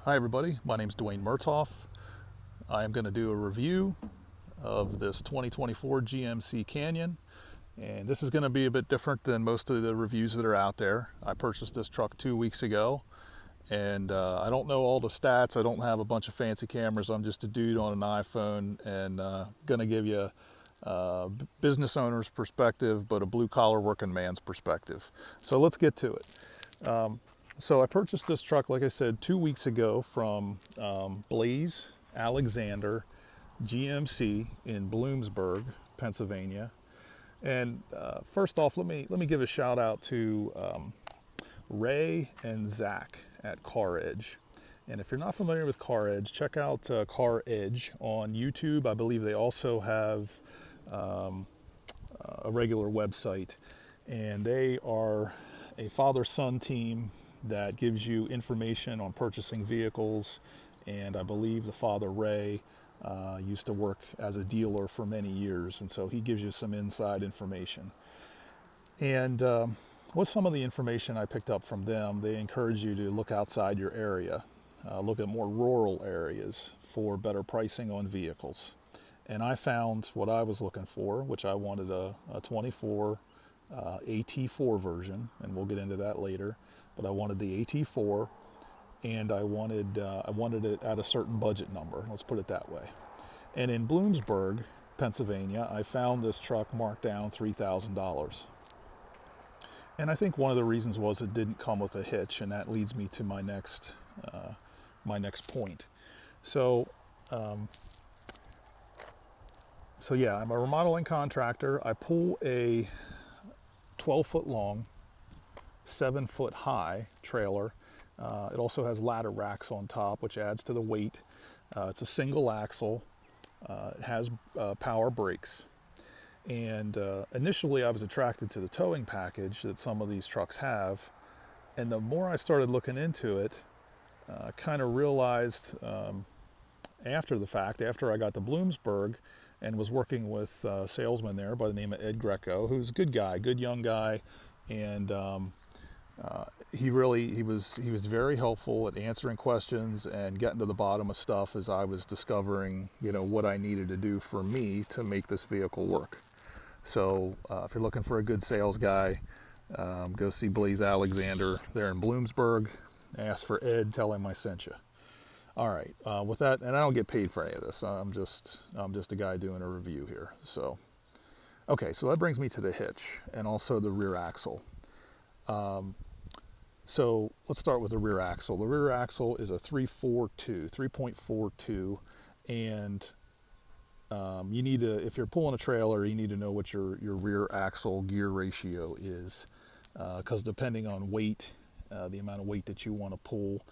Hi everybody, my name is Dwayne Murtoff. I am going to do a review of this 2024 GMC Canyon, and this is going to be a bit different than most of the reviews that are out there. I purchased this truck 2 weeks ago, and I don't know all the stats. I don't have a bunch of fancy cameras. I'm just a dude on an iPhone, and going to give you a business owner's perspective, but a blue-collar working man's perspective. So let's get to it. So I purchased this truck, like I said, 2 weeks ago from Blaze Alexander GMC in Bloomsburg, Pennsylvania. And first off, let me give a shout out to Ray and Zach at Car Edge. And if you're not familiar with Car Edge, check out Car Edge on YouTube. I believe they also have a regular website, and they are a father-son team that gives you information on purchasing vehicles. And I believe the father, Ray, used to work as a dealer for many years, and so he gives you some inside information. And with some of the information I picked up from them, they encourage you to look outside your area, look at more rural areas for better pricing on vehicles. And I found what I was looking for, which I wanted a 24 AT4 version, and we'll get into that later. But I wanted the AT4, and I wanted it at a certain budget number. Let's put it that way. And in Bloomsburg, Pennsylvania, I found this truck marked down $3,000. And I think one of the reasons was it didn't come with a hitch, and that leads me to my next point. So yeah, I'm a remodeling contractor. I pull a 12-foot long, 7-foot high trailer. It also has ladder racks on top, which adds to the weight. It's a single axle. It has power brakes. And initially I was attracted to the towing package that some of these trucks have. And the more I started looking into it, I kind of realized after the fact, after I got to Bloomsburg and was working with a salesman there by the name of Ed Greco, who's a good guy, good young guy, and he was very helpful at answering questions and getting to the bottom of stuff as I was discovering, what I needed to do for me to make this vehicle work. So if you're looking for a good sales guy, go see Blaze Alexander there in Bloomsburg. Ask for Ed, tell him I sent you. All right, with that, and I don't get paid for any of this. I'm just a guy doing a review here. So, okay, so that brings me to the hitch and also the rear axle. So let's start with the rear axle. The rear axle is a 3.42, and you need to, if you're pulling a trailer, you need to know what your rear axle gear ratio is, because depending on weight, the amount of weight that you want to pull,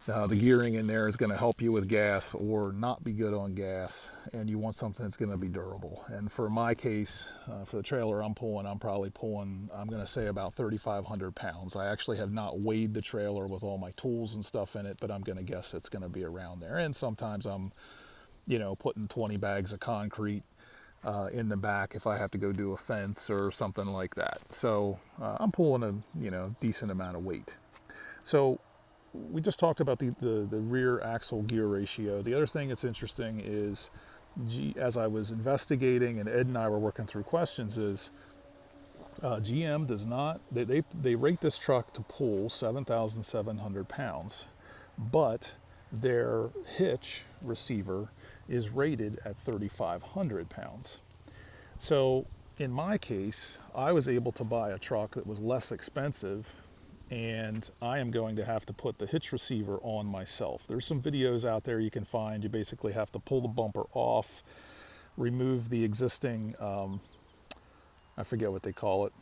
the gearing in there is going to help you with gas or not be good on gas, and you want something that's going to be durable. And for my case, for the trailer I'm pulling, I'm probably pulling, I'm going to say about 3,500 pounds. I actually have not weighed the trailer with all my tools and stuff in it, but I'm going to guess it's going to be around there. And sometimes I'm, putting 20 bags of concrete in the back if I have to go do a fence or something like that. So I'm pulling a, decent amount of weight. So we just talked about the rear axle gear ratio. The other thing that's interesting is, as I was investigating and Ed and I were working through questions, is GM does not, they rate this truck to pull 7,700 pounds, but their hitch receiver is rated at 3,500 pounds. So in my case, I was able to buy a truck that was less expensive, and I am going to have to put the hitch receiver on myself. There's some videos out there you can find. You basically have to pull the bumper off, remove the existing, I forget what they call it,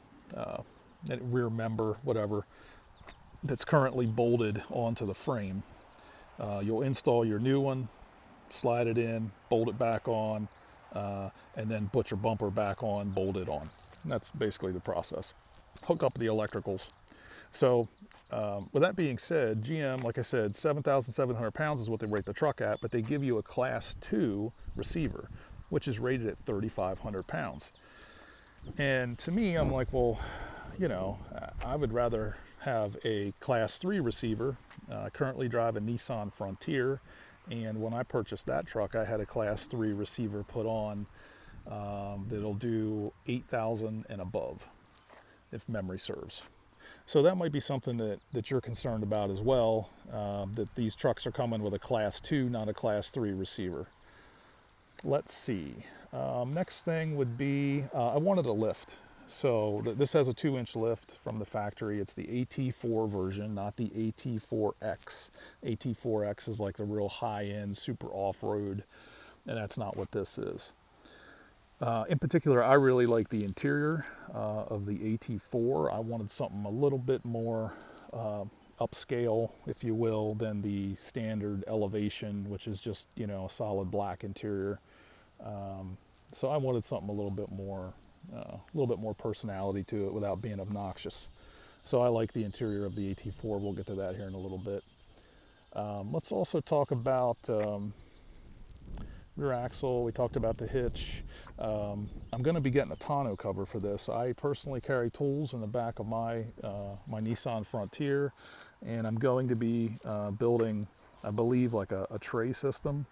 rear member, whatever, that's currently bolted onto the frame. You'll install your new one, slide it in, bolt it back on, and then put your bumper back on, bolt it on. And that's basically the process. Hook up the electricals. So with that being said, GM, like I said, 7,700 pounds is what they rate the truck at, but they give you a Class 2 receiver, which is rated at 3,500 pounds. And to me, I'm like, well, I would rather have a Class 3 receiver. I currently drive a Nissan Frontier, and when I purchased that truck, I had a Class 3 receiver put on that'll do 8,000 and above, if memory serves. So that might be something that you're concerned about as well, that these trucks are coming with a Class 2, not a Class 3 receiver. Let's see. Next thing would be, I wanted a lift. So this has a 2-inch lift from the factory. It's the AT4 version, not the AT4X. AT4X is like the real high-end, super off-road, and that's not what this is. In particular, I really like the interior of the AT4. I wanted something a little bit more upscale, if you will, than the standard Elevation, which is just, you know, a solid black interior. So I wanted something a little bit more personality to it without being obnoxious. So I like the interior of the AT4. We'll get to that here in a little bit. Let's also talk about rear axle. We talked about the hitch. I'm going to be getting a tonneau cover for this. I personally carry tools in the back of my Nissan Frontier, and I'm going to be building, I believe, like a tray system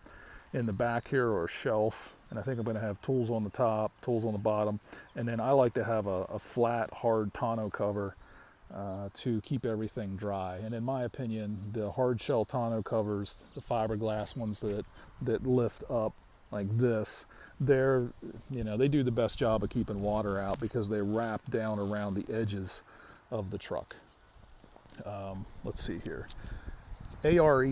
in the back here, or a shelf, and I think I'm going to have tools on the top, tools on the bottom, and then I like to have a flat, hard tonneau cover to keep everything dry. And in my opinion, the hard shell tonneau covers, the fiberglass ones that lift up like this, they do the best job of keeping water out because they wrap down around the edges of the truck. Let's see here. ARE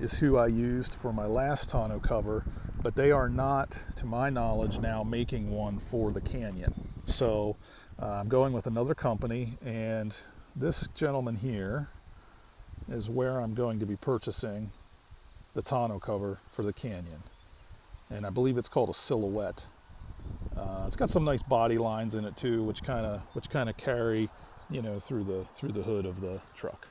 is who I used for my last tonneau cover, but they are not, to my knowledge, now making one for the Canyon. So I'm going with another company, and this gentleman here is where I'm going to be purchasing the tonneau cover for the Canyon. And I believe it's called a Silhouette. It's got some nice body lines in it too, which kind of carry, through the hood of the truck.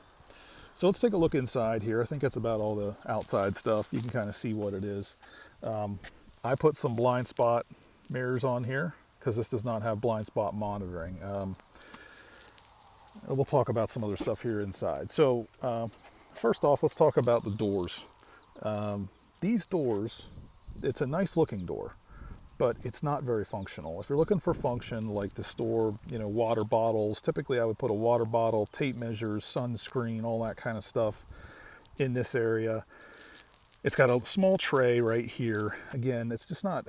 So let's take a look inside here. I think that's about all the outside stuff. You can kind of see what it is. I put some blind spot mirrors on here because this does not have blind spot monitoring. We'll talk about some other stuff here inside. So first off, let's talk about the doors. These doors, it's a nice looking door, but it's not very functional. If you're looking for function, like to store, water bottles, typically I would put a water bottle, tape measures, sunscreen, all that kind of stuff in this area. It's got a small tray right here. Again, it's just not,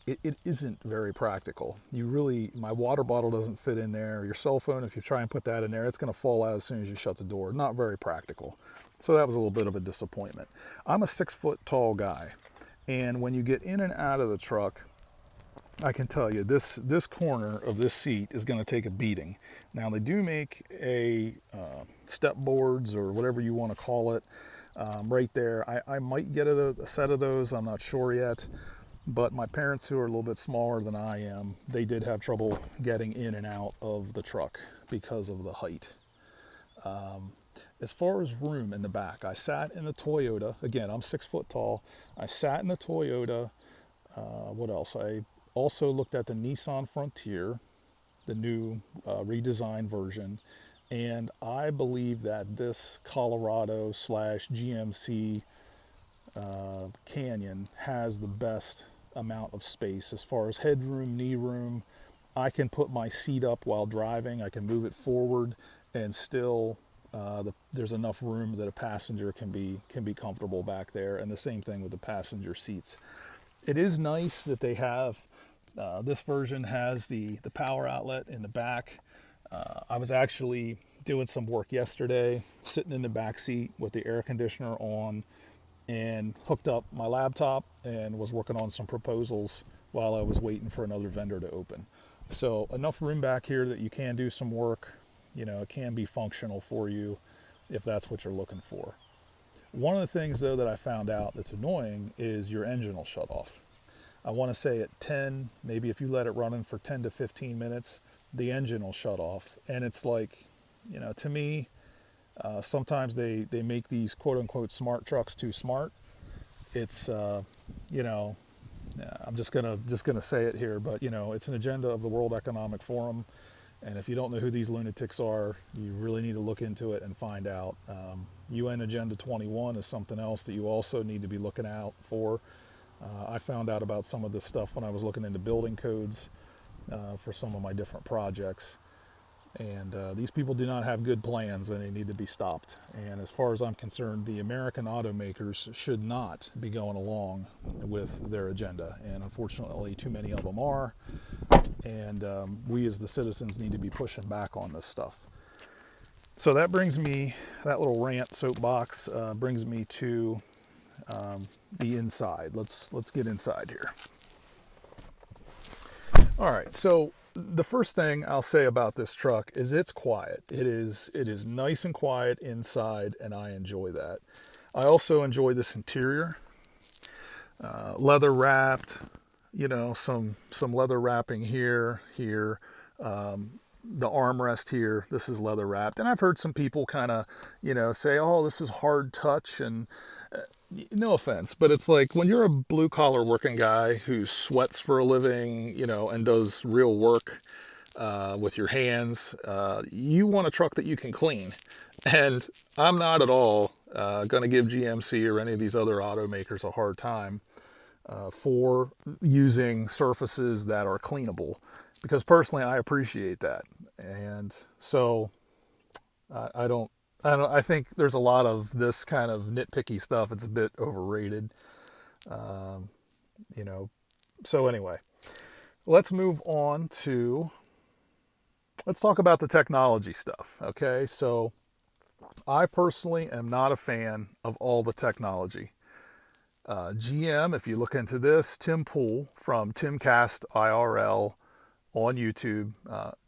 it isn't very practical. My water bottle doesn't fit in there. Your cell phone, if you try and put that in there, it's going to fall out as soon as you shut the door. Not very practical. So that was a little bit of a disappointment. I'm a 6-foot tall guy, and when you get in and out of the truck, I can tell you this corner of this seat is going to take a beating. Now they do make a step boards, or whatever you want to call it, right there. I might get a set of those. I'm not sure yet. But my parents, who are a little bit smaller than I am, they did have trouble getting in and out of the truck because of the height. As far as room in the back, I sat in the Toyota. Again, I'm 6 foot tall. I sat in the Toyota. What else? I also looked at the Nissan Frontier, the new redesigned version, and I believe that this Colorado / GMC Canyon has the best amount of space as far as headroom, knee room. I can put my seat up while driving. I can move it forward, and still there's enough room that a passenger can be comfortable back there. And the same thing with the passenger seats. It is nice that they have this version has the power outlet in the back. I was actually doing some work yesterday, sitting in the back seat with the air conditioner on, and hooked up my laptop and was working on some proposals while I was waiting for another vendor to open. So enough room back here that you can do some work. It can be functional for you if that's what you're looking for. One of the things, though, that I found out that's annoying is your engine will shut off. I want to say at 10, maybe if you let it run for 10 to 15 minutes, the engine will shut off. And it's like, to me, sometimes they make these quote unquote smart trucks too smart. It's, I'm just gonna say it here, but it's an agenda of the World Economic Forum, And if you don't know who these lunatics are, you really need to look into it and find out. UN Agenda 21 is something else that you also need to be looking out for. I found out about some of this stuff when I was looking into building codes for some of my different projects. And these people do not have good plans, and they need to be stopped. And as far as I'm concerned, the American automakers should not be going along with their agenda. And unfortunately, too many of them are. And we as the citizens need to be pushing back on this stuff. So that brings me, that little rant soapbox brings me to the inside. Let's get inside here. All right, so the first thing I'll say about this truck is it's quiet. It is nice and quiet inside, and I enjoy that. I also enjoy this interior, leather wrapped. You know, some leather wrapping here. The armrest here, this is leather wrapped. And I've heard some people kind of, say, oh, this is hard touch. And no offense, but it's like when you're a blue collar working guy who sweats for a living, and does real work with your hands, you want a truck that you can clean. And I'm not at all going to give GMC or any of these other automakers a hard time for using surfaces that are cleanable, because personally I appreciate that. And so I think there's a lot of this kind of nitpicky stuff. It's a bit overrated. Um, so anyway, let's move on to, let's talk about the technology stuff. Okay. So I personally am not a fan of all the technology. GM, if you look into this, Tim Pool from Timcast IRL on YouTube.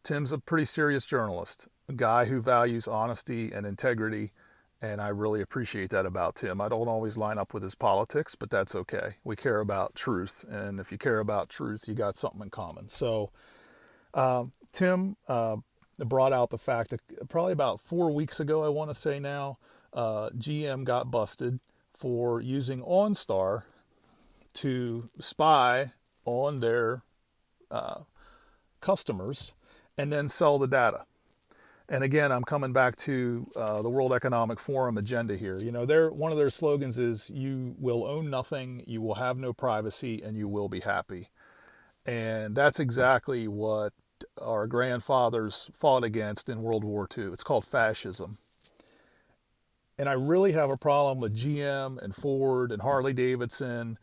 Tim's a pretty serious journalist, a guy who values honesty and integrity, and I really appreciate that about Tim. I don't always line up with his politics, but that's okay. We care about truth, and if you care about truth, you got something in common. So Tim brought out the fact that probably about 4 weeks ago, I want to say now, GM got busted for using OnStar to spy on their customers and then sell the data. And again, I'm coming back to the World Economic Forum agenda here. One of their slogans is, you will own nothing, you will have no privacy, and you will be happy. And that's exactly what our grandfathers fought against in World War II. It's called fascism. And I really have a problem with GM and Ford and Harley Davidson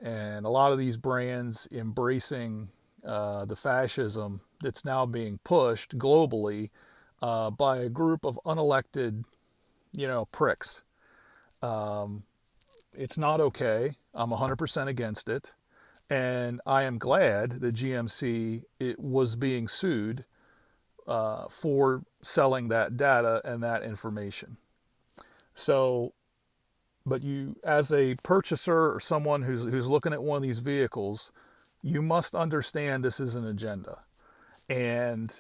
and a lot of these brands embracing the fascism that's now being pushed globally by a group of unelected, pricks. It's not okay. I'm 100% against it. And I am glad that GMC was being sued for selling that data and that information. So, but you, as a purchaser or someone who's looking at one of these vehicles, you must understand this is an agenda. And,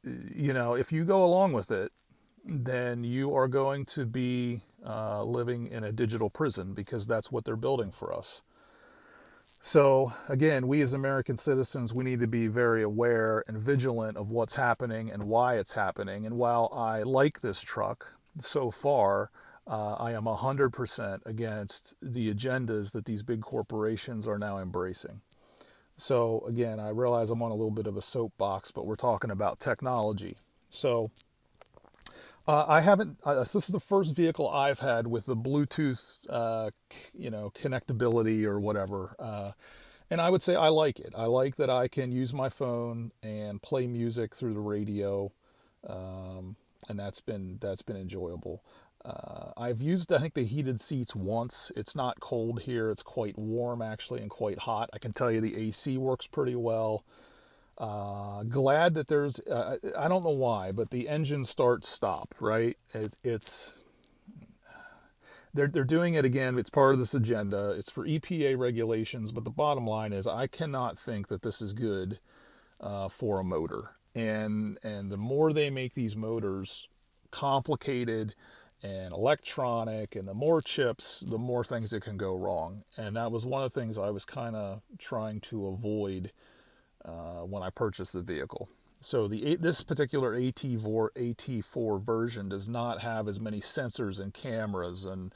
if you go along with it, then you are going to be living in a digital prison, because that's what they're building for us. So again, we as American citizens, we need to be very aware and vigilant of what's happening and why it's happening. And while I like this truck so far, I am 100% against the agendas that these big corporations are now embracing. So again, I realize I'm on a little bit of a soapbox, but we're talking about technology. So I haven't, this is the first vehicle I've had with the Bluetooth, connectability or whatever. And I would say I like it. I like that I can use my phone and play music through the radio. And that's been enjoyable. I've used, I think, the heated seats once. It's not cold here. It's quite warm, actually, and quite hot. I can tell you the AC works pretty well. Glad that there's, I don't know why, but the engine start stop, right? They're doing it again. It's part of this agenda. It's for EPA regulations, but the bottom line is I cannot think that this is good for a motor. And the more they make these motors complicated and electronic, and the more chips, the more things that can go wrong. And that was one of the things I was kind of trying to avoid when I purchased the vehicle. So this particular AT4 version does not have as many sensors and cameras and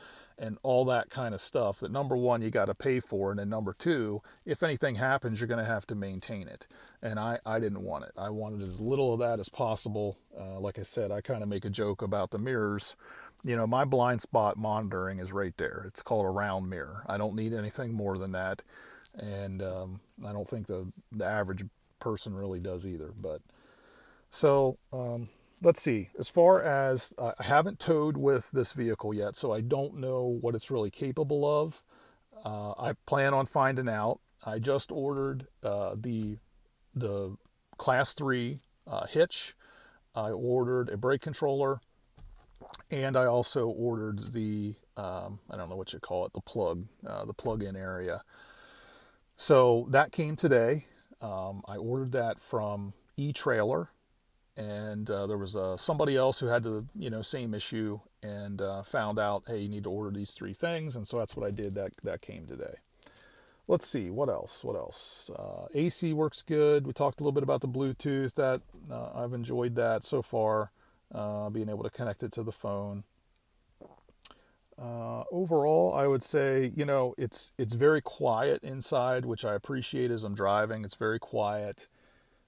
all that kind of stuff that, number one, you got to pay for, and then number two, if anything happens, you're going to have to maintain it. And I didn't want it. I wanted as little of that as possible. Like I said, I kind of make a joke about the mirrors. You know, my blind spot monitoring is right there. It's called a round mirror. I don't need anything more than that, and I don't think the average person really does either. But so let's see. As far as I haven't towed with this vehicle yet, so I don't know what it's really capable of. I plan on finding out. I just ordered the Class 3 hitch. I ordered a brake controller, and I also ordered the I don't know what you call it, the plug-in area. So that came today. I ordered that from eTrailer, and there was somebody else who had the same issue, and found out, hey, you need to order these three things, and so that's what I did. That came today. Let's see what else. AC works good. We talked a little bit about the Bluetooth. That I've enjoyed that so far, being able to connect it to the phone. Overall, I would say, it's very quiet inside, which I appreciate as I'm driving. It's very quiet.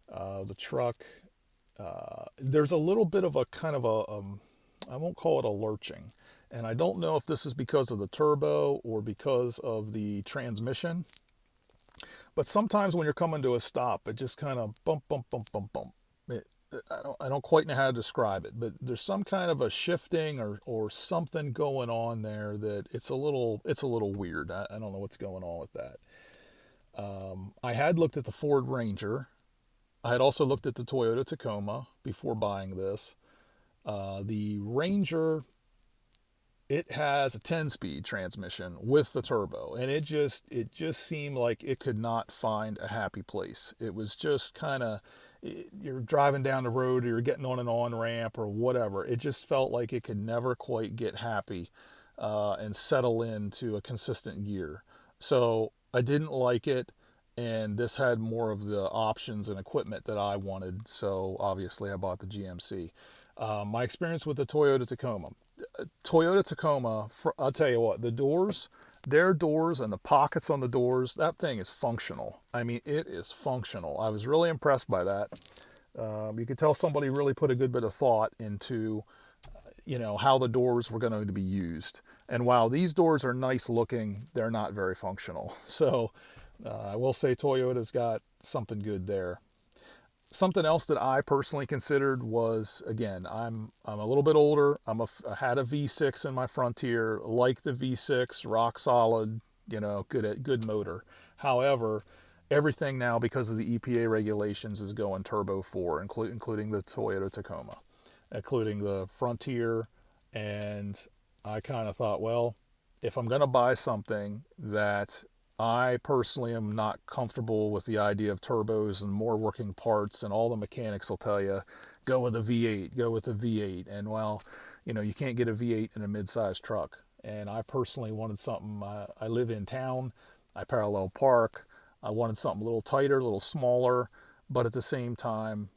The truck, there's a little bit of a kind of I won't call it a lurching. And I don't know if this is because of the turbo or because of the transmission. But sometimes when you're coming to a stop, it just kind of bump, bump, bump, bump, bump. I don't quite know how to describe it, but there's some kind of a shifting or something going on there that it's a little weird. I don't know what's going on with that. I had looked at the Ford Ranger. I had also looked at the Toyota Tacoma before buying this. The Ranger, it has a 10-speed transmission with the turbo, and it just seemed like it could not find a happy place. It was just kind of, you're driving down the road or you're getting on an on-ramp or whatever. It just felt like it could never quite get happy and settle into a consistent gear. So I didn't like it, and this had more of the options and equipment that I wanted. So obviously I bought the GMC. My experience with the Toyota Tacoma, I'll tell you what, their doors and the pockets on the doors, that thing is functional. I mean, it is functional. I was really impressed by that. You could tell somebody really put a good bit of thought into, how the doors were going to be used. And while these doors are nice looking, they're not very functional. So I will say Toyota's got something good there. Something else that I personally considered was, again, I'm a little bit older. I had a V6 in my Frontier, like the V6, rock solid, good motor. However, everything now, because of the EPA regulations, is going Turbo 4, including the Toyota Tacoma, including the Frontier. And I kind of thought, well, if I'm going to buy something that I personally am not comfortable with the idea of turbos and more working parts, and all the mechanics will tell you, go with a V8, go with a V8. And well, you can't get a V8 in a mid-sized truck. And I personally wanted something, I live in town, I parallel park. I wanted something a little tighter, a little smaller, but at the same time,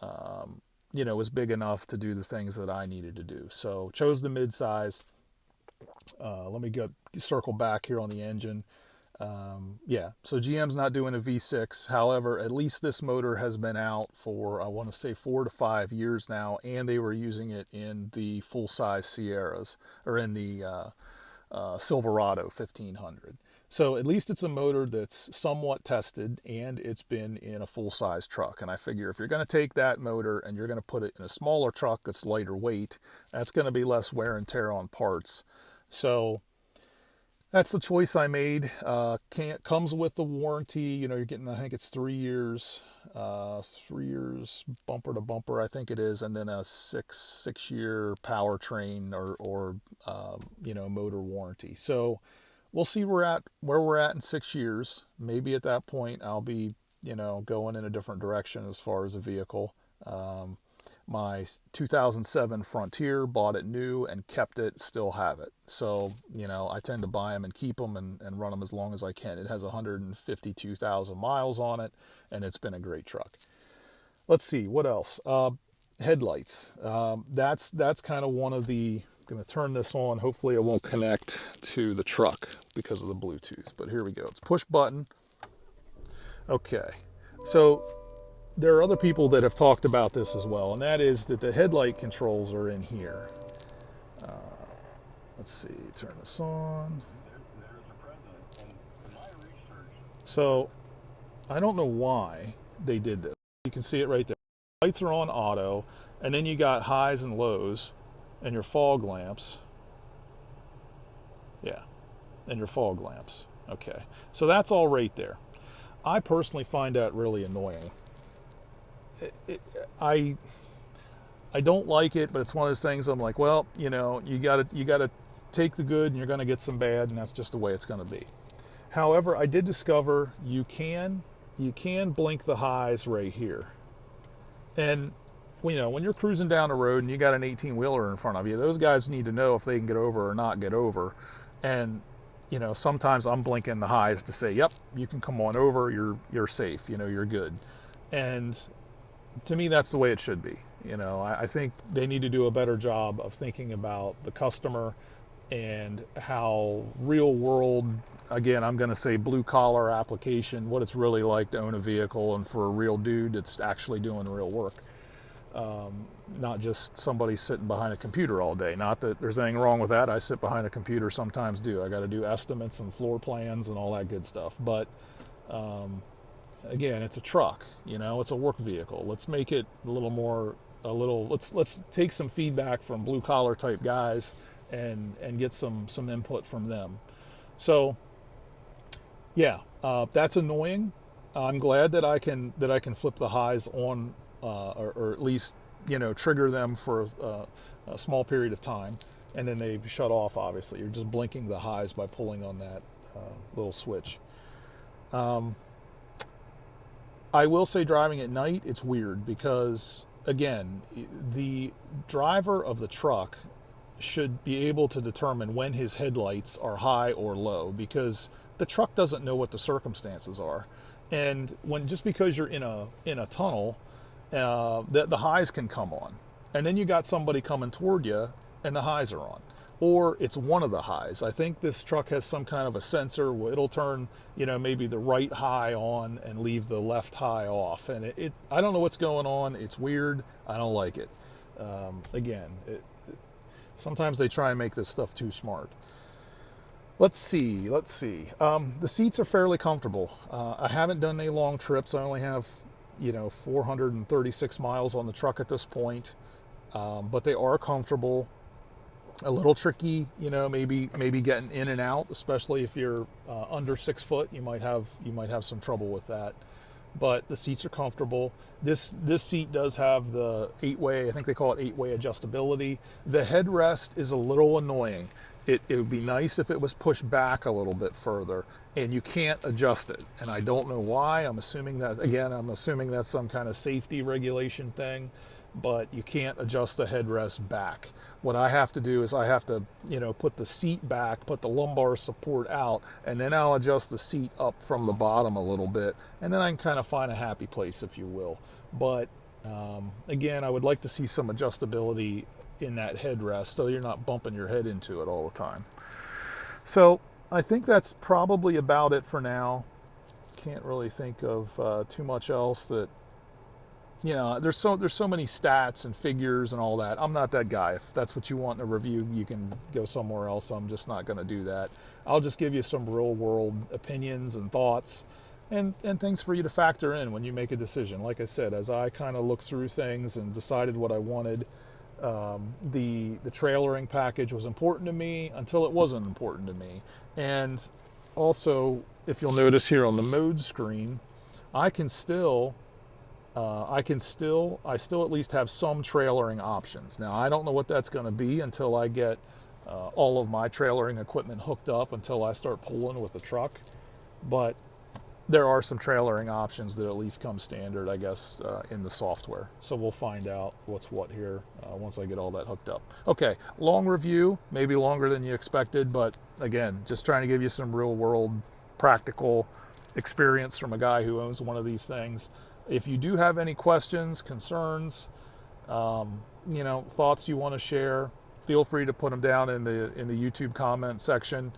was big enough to do the things that I needed to do. So chose the mid-size. Let me circle back here on the engine. So GM's not doing a V6. However, at least this motor has been out for, I want to say, 4 to 5 years now, and they were using it in the full-size Sierras, or in the Silverado 1500. So at least it's a motor that's somewhat tested, and it's been in a full-size truck. And I figure if you're going to take that motor and you're going to put it in a smaller truck that's lighter weight, that's going to be less wear and tear on parts. So that's the choice I made. Comes with the warranty. You're getting, I think it's 3 years, 3 years bumper to bumper, I think it is, and then a six-year powertrain or motor warranty. So we'll see where we're at in 6 years. Maybe at that point I'll be going in a different direction as far as a vehicle. My 2007 Frontier, bought it new and kept it, still have it. So, I tend to buy them and keep them and run them as long as I can. It has 152,000 miles on it, and it's been a great truck. Let's see, what else? Headlights. That's kind of one of the, I'm going to turn this on. Hopefully it won't connect to the truck because of the Bluetooth, but here we go. It's push button. Okay. So there are other people that have talked about this as well, and that is that the headlight controls are in here. Let's see, turn this on. So I don't know why they did this. You can see it right there. Lights are on auto, and then you got highs and lows, and your fog lamps. Yeah, and your fog lamps. Okay, so that's all right there. I personally find that really annoying. I I don't like it, but it's one of those things. I'm like, well, you gotta take the good, and you're gonna get some bad, and that's just the way it's gonna be. However, I did discover you can blink the highs right here, and when you're cruising down the road and you got an 18 wheeler in front of you, those guys need to know if they can get over or not get over, and sometimes I'm blinking the highs to say, yep, you can come on over, you're safe, you're good, and to me that's the way it should be. I think they need to do a better job of thinking about the customer and how real world, again, I'm going to say blue collar application, what it's really like to own a vehicle and for a real dude that's actually doing real work. Not just somebody sitting behind a computer all day. Not that there's anything wrong with that. I sit behind a computer sometimes do. I got to do estimates and floor plans and all that good stuff. But again, it's a truck, it's a work vehicle. Let's make it let's take some feedback from blue collar type guys and get some input from them. So yeah, that's annoying. I'm glad that I can flip the highs on, or at least trigger them for a small period of time, and then they shut off. Obviously, you're just blinking the highs by pulling on that little switch. I will say, driving at night, it's weird because, again, the driver of the truck should be able to determine when his headlights are high or low, because the truck doesn't know what the circumstances are. And just because you're in a tunnel, the highs can come on, and then you got somebody coming toward you, and the highs are on, or it's one of the highs. I think this truck has some kind of a sensor where it'll turn, maybe the right high on and leave the left high off, and I don't know what's going on. It's weird. I don't like it. Again, sometimes they try and make this stuff too smart. Let's see. The seats are fairly comfortable. I haven't done any long trips. I only have 436 miles on the truck at this point, but they are comfortable. A little tricky, maybe getting in and out, especially if you're under 6 foot. You might have some trouble with that, but the seats are comfortable. This seat does have the 8-way, I think they call it 8-way adjustability. The headrest is a little annoying. It would be nice if it was pushed back a little bit further, and you can't adjust it, and I don't know why. I'm assuming that's some kind of safety regulation thing, but you can't adjust the headrest back. What I have to do is I have to, put the seat back, put the lumbar support out, and then I'll adjust the seat up from the bottom a little bit, and then I can kind of find a happy place, if you will. But again, I would like to see some adjustability in that headrest so you're not bumping your head into it all the time. So I think that's probably about it for now. Can't really think of too much else that, there's so many stats and figures and all that. I'm not that guy. If that's what you want in a review, you can go somewhere else. I'm just not going to do that. I'll just give you some real world opinions and thoughts and things for you to factor in when you make a decision. Like I said, as I kind of looked through things and decided what I wanted, the trailering package was important to me until it wasn't important to me. And also, if you'll notice here on the mode screen, I still at least have some trailering options. Now, I don't know what that's going to be until I get all of my trailering equipment hooked up, until I start pulling with the truck. But there are some trailering options that at least come standard, I guess, in the software. So we'll find out what's what here once I get all that hooked up. Okay, long review, maybe longer than you expected, but again, just trying to give you some real world practical experience from a guy who owns one of these things. If you do have any questions, concerns, thoughts you want to share, feel free to put them down in the YouTube comment section.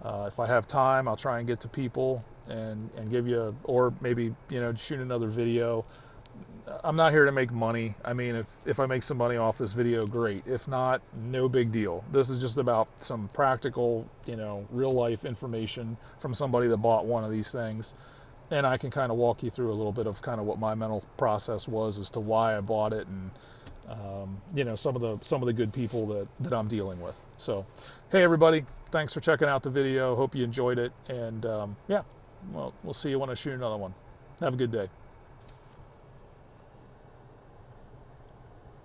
If I have time, I'll try and get to people and give you, or maybe shoot another video. I'm not here to make money. I mean, if I make some money off this video, great. If not, no big deal. This is just about some practical, real life information from somebody that bought one of these things. And I can kind of walk you through a little bit of kind of what my mental process was as to why I bought it, and some of the good people that I'm dealing with. So, hey everybody, thanks for checking out the video. Hope you enjoyed it, and yeah, well, we'll see you when I shoot another one. Have a good day.